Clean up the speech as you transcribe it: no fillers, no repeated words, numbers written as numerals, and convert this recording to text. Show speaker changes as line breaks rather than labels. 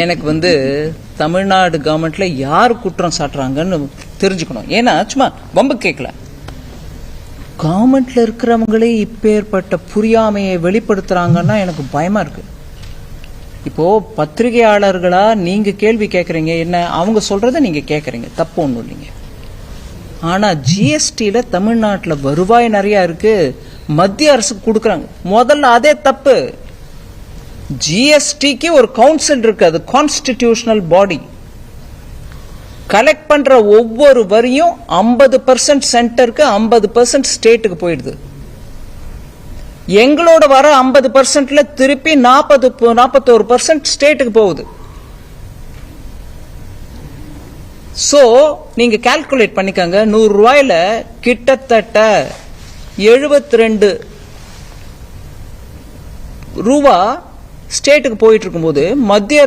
எனக்கு தமிழ்நாடு கவர்மெண்ட்ல யார் குற்றம் சாட்டுறாங்கன்னு தெரிஞ்சுக்கணும். ஏன்னா சும்மா பம்பு கேட்கல. கவர்மெண்ட்ல இருக்கிறவங்களே இப்பேற்பட்ட புரியாமையை வெளிப்படுத்துறாங்கன்னா எனக்கு பயமா இருக்கு. இப்போ பத்திரிகையாளர்களா நீங்க கேள்வி கேட்கறீங்க, என்ன அவங்க சொல்றதை நீங்க கேட்கறீங்க, தப்பு ஒண்ணும் இல்லைங்க. ஆனா ஜிஎஸ்டியில தமிழ்நாட்டில் வருவாய் நிறைய இருக்கு, மத்திய அரசுக்கு கொடுக்கறாங்க. முதல்ல அதே தப்பு. ஜிஎஸ்டிக்கு ஒரு கவுன்சில் இருக்கு, அது கான்ஸ்டிடியூஷனல் பாடி. கலெக்ட் பண்ற ஒவ்வொரு வரியும் 50% சென்டருக்கு 50% ஸ்டேட்டுக்கு போயிடுது. எங்களோட வர 50%ல திருப்பி 41% ஸ்டேட்டுக்கு போகுது. சோ நீங்க கால்குலேட் பண்ணிக்கங்க, 100 ரூபாயில கிட்டத்தட்ட 72 ரூபா ஸ்டேட்டுக்கு போயிட்டு இருக்கும்போது மத்திய அரசு